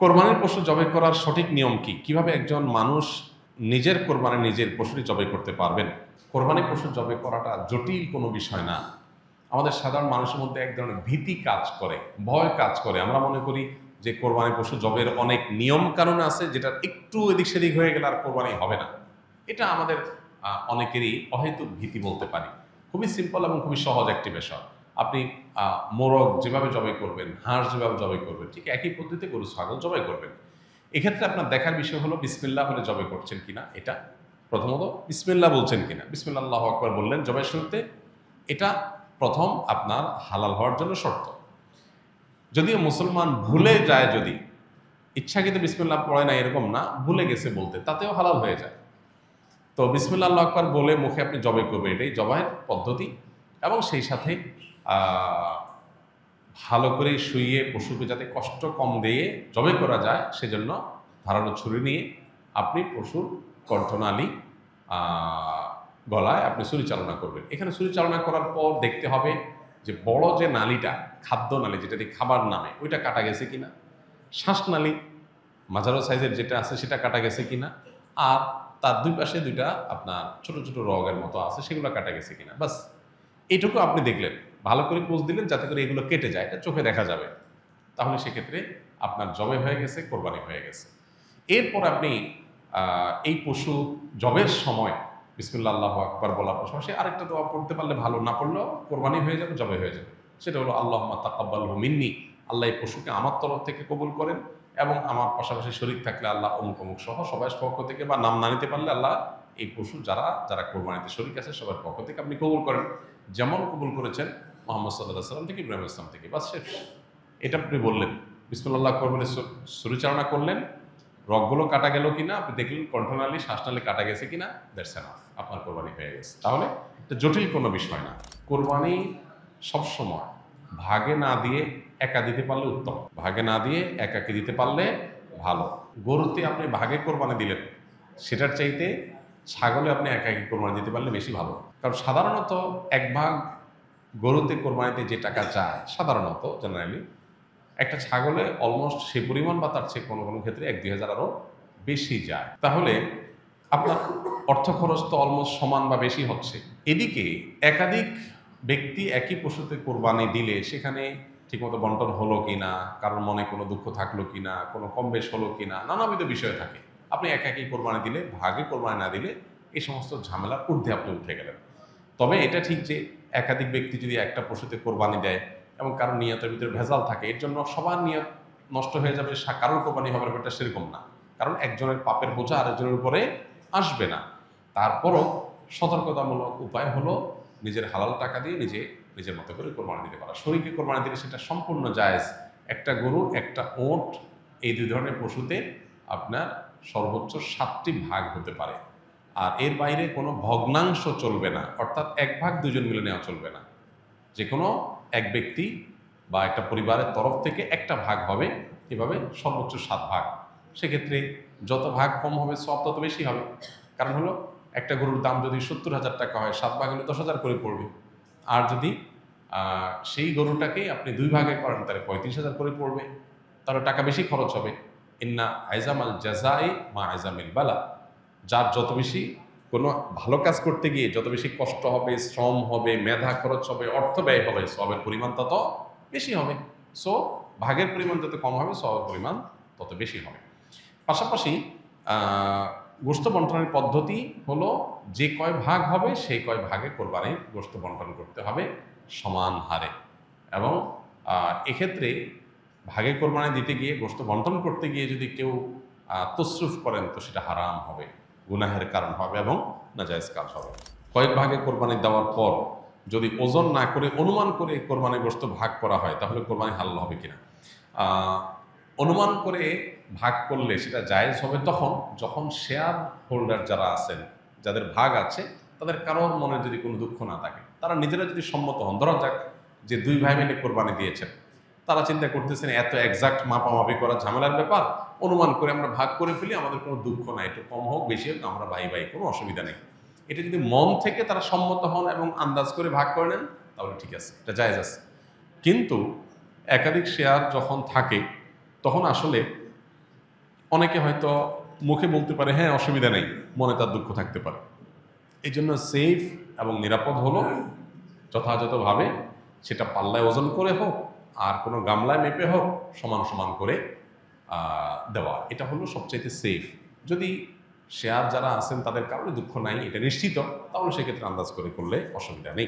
কোরবানির পশু জবাই করার সঠিক নিয়ম কি? কিভাবে একজন মানুষ নিজের কোরবানি নিজের পশুটি জবাই করতে পারবেন? কোরবানির পশু জবাই করাটা জটিল কোনো বিষয় না। আমাদের সাধারণ মানুষের মধ্যে এক ধরনের ভীতি কাজ করে, ভয় কাজ করে। আমরা মনে করি যে কোরবানি পশু জবের অনেক নিয়ম কানুন আছে, যেটা একটু এদিক সেদিক হয়ে গেলে আর কোরবানি হবে না। এটা আমাদের অনেকেরই অহেতুক ভীতি বলতে পারি। খুবই সিম্পল এবং খুবই সহজ একটি বিষয়। আপনি মোরগ যেভাবে জবাই করবেন, হাঁস যেভাবে জবাই করবেন, ঠিক একই পদ্ধতিতে গরু ছাগল জবাই করবেন। এক্ষেত্রে আপনার দেখার বিষয় হলো বিসমিল্লাহ বলে জবাই করছেন কিনা। এটা প্রথমত বিসমিল্লাহ বলছেন কিনা। বিসমিল্লাহ আল্লাহু আকবার বললেন জবাই শুরুতে, এটা প্রথম আপনার হালাল হওয়ার জন্য শর্ত। যদিও মুসলমান ভুলে যায়, যদি ইচ্ছাকৃত বিসমিল্লাহ পড়ে না এরকম না, ভুলে গেছে বলতে, তাতেও হালাল হয়ে যায়। তো বিসমিল্লাহ আল্লাহু আকবার বলে মুখে আপনি জবাই করবেন, এটাই জবাইয়ের পদ্ধতি। এবং সেই সাথে ভালো করে শুইয়ে পশুকে যাতে কষ্ট কম দিয়ে জবাই করা যায় সেজন্য ধারালো ছুরি নিয়ে আপনি পশুর কণ্ঠনালী গলায় আপনি ছুরি চালনা করবেন। এখানে ছুরি চালনা করার পর দেখতে হবে যে বড় যে নালীটা, খাদ্য নালী যেটা দিয়ে খাবার নামে, ওইটা কাটা গেছে কিনা। শ্বাসনালী মাঝারো সাইজের যেটা আছে সেটা কাটা গেছে কিনা। আর তার দুই পাশে দুইটা আপনার ছোট ছোট রগের মতো আছে, সেগুলো কাটা গেছে কিনা। বাস এইটুকু আপনি দেখলেন, ভালো করে পোজ দিলেন যাতে করে এগুলো কেটে যায়, এটা চোখে দেখা যাবে। তাহলে সেক্ষেত্রে আপনার জবে হয়ে গেছে, কোরবানি হয়ে গেছে। এরপর আপনি এই পশু জবের সময় বিসমিল্লাহ আল্লাহু আকবার বলার পাশাপাশি আরেকটা দোয়া পড়তে পারলে ভালো, না পড়লেও কোরবানি হয়ে যাবে, জবে হয়ে যাবে। সেটা হলো আল্লাহুম্মা তাকাব্বালহু মিন্নি, আল্লাহ এই পশুকে আমার তরফ থেকে কবুল করেন, এবং আমার পাশাপাশি শরীক থাকলে আল্লাহ অমুক অমুক সহ সবাই পক্ষ থেকে, বা নাম না নিতে পারলে আল্লাহ এই পশু যারা যারা কোরবানিতে শরীক আছে সবার পক্ষ থেকে আপনি কবুল করেন, যেমন কবুল করেছেন মুহাম্মদ সাল্লাল্লাহু আলাইহি সাল্লাম থেকে ইব্রাহিম ইসলাম থেকে। বাস শেষ। এটা আপনি বললেন, বিসমিল্লাহ আকবার বলে ছুরি চালনা করলেন, রগগুলো কাটা গেল কিনা আপনি দেখলেন, কণ্ঠনালী শ্বাসনালী কাটা গেছে কিনা, দ্যাটস এনাফ, আপনার কোরবানি হয়ে গেছে। তাহলে এটা জটিল কোনো বিষয় না। কোরবানি সবসময় ভাগে না দিয়ে একা দিতে পারলে উত্তম, ভাগে না দিয়ে একাকে দিতে পারলে ভালো। গরুতে আপনি ভাগে কোরবানি দিলেন, সেটার চাইতে ছাগলে আপনি একাকি কোরবানি দিতে পারলে বেশি ভালো। কারণ সাধারণত এক ভাগ গরুতে কোরবানিতে যে টাকা যায়, সাধারণত জেনারেলি একটা ছাগলে অলমোস্ট সে পরিমাণ বা তার চেয়ে কোনো কোনো ক্ষেত্রে 1-2 হাজার আরও বেশি যায়। তাহলে আপনার অর্থ খরচ তো অলমোস্ট সমান বা বেশি হচ্ছে। এদিকে একাধিক ব্যক্তি একই পশুতে কোরবানি দিলে সেখানে ঠিকমতো বন্টন হলো কিনা, কারোর মনে কোনো দুঃখ থাকলো কিনা, কোনো কম বেশ হলো কিনা, নানাবিধ বিষয় থাকে। আপনি একাকি কোরবানি দিলে, ভাগে কোরবানি না দিলে এই সমস্ত ঝামেলার ঊর্ধ্বে আপনি উঠে গেলেন। তবে এটা ঠিক যে একাধিক ব্যক্তি যদি একটা পশুতে কোরবানি দেয় এবং কারোর নিয়তের ভিতরে ভেজাল থাকে, এর জন্য সবার নিয়ত নষ্ট হয়ে যাবে, কারোর কোরবানি হবে ব্যাপারটা সেরকম না। কারণ একজনের পাপের বোঝা আরেকজনের উপরে আসবে না। তারপরও সতর্কতামূলক উপায় হলো নিজের হালাল টাকা দিয়ে নিজের মতো করে কোরবানি দিতে পারা। শরীকে কোরবানি দিলে সেটা সম্পূর্ণ জায়েজ। একটা গরু, একটা ওঁট, এই দুই ধরনের পশুতে আপনার সর্বোচ্চ 7টি ভাগ হতে পারে। আর এর বাইরে কোনো ভগ্নাংশ চলবে না, অর্থাৎ এক ভাগ দুজন মিলে নেওয়া চলবে না। যে কোনো এক ব্যক্তি বা একটা পরিবারের তরফ থেকে একটা ভাগ হবে, এভাবে সর্বোচ্চ 7 ভাগ। সেক্ষেত্রে যত ভাগ কম হবে সব তত বেশি হবে। কারণ হলো একটা গরুর দাম যদি 70,000 টাকা হয়, 7 ভাগ হলে 10,000 করে পড়বে। আর যদি সেই গরুটাকেই আপনি 2 ভাগে করেন তাহলে 35,000 করে পড়বে, তাহলে টাকা বেশি খরচ হবে। ইন্না আইজামাল জাযাই মা আইজামিল বালা, যার যত বেশি কোনো ভালো কাজ করতে গিয়ে যত বেশি কষ্ট হবে, শ্রম হবে, মেধা খরচ হবে, অর্থ ব্যয় হবে, সবের পরিমাণ তত বেশি হবে। সো ভাগের পরিমাণ যত কম হবে, সবের পরিমাণ তত বেশি হবে। পাশাপাশি গোশত বন্টনের পদ্ধতি হলো যে কয় ভাগ হবে সেই কয় ভাগে কোরবানির গোশত বন্টন করতে হবে সমান হারে। এবং এক্ষেত্রে ভাগে কোরবানি দিতে গিয়ে, গোশত বন্টন করতে গিয়ে যদি কেউ তসরুফ করেন তো সেটা হারাম হবে, গুনাহের কারণ হবে এবং নাজায়েজ কাজ হবে। কয়েক ভাগে কোরবানি দেওয়ার পর যদি ওজন না করে অনুমান করে কোরবানি গোশত ভাগ করা হয় তাহলে কোরবানি হালাল হবে কিনা। অনুমান করে ভাগ করলে সেটা জায়েজ হবে যখন শেয়ার হোল্ডার যারা আছেন, যাদের ভাগ আছে, তাদের কারোর মনে যদি কোনো দুঃখ না থাকে, তারা নিজেরা যদি সম্মত হন। ধরা যাক যে 2 ভাই মিলে কোরবানি দিয়েছেন, তারা চিন্তা করতেছেন এত এক্সাক্ট মাপামাপি করা ঝামেলার ব্যাপার, অনুমান করে আমরা ভাগ করে ফেলি, আমাদের কোনো দুঃখ নাই, একটু কম হোক বেশি হোক আমরা ভাই ভাই, কোনো অসুবিধা নেই। এটা যদি মন থেকে তারা সম্মত হন এবং আন্দাজ করে ভাগ করে নেন তাহলে ঠিক আছে, এটা জায়েজ আছে। কিন্তু একাধিক শেয়ার যখন থাকে তখন আসলে অনেকে হয়তো মুখে বলতে পারে হ্যাঁ অসুবিধা নেই, মনে তার দুঃখ থাকতে পারে। এই জন্য সেফ এবং নিরাপদ হলো যথাযথভাবে সেটা পাল্লায় ওজন করে হোক আর কোনো গামলায় মেপে হোক সমান সমান করে দেওয়া, এটা হলো সবচাইতে সেফ। যদি শেয়ার যারা আছেন তাদের কারণে দুঃখ নাই এটা নিশ্চিত, তাহলে সেক্ষেত্রে আন্দাজ করে করলে অসুবিধা নেই।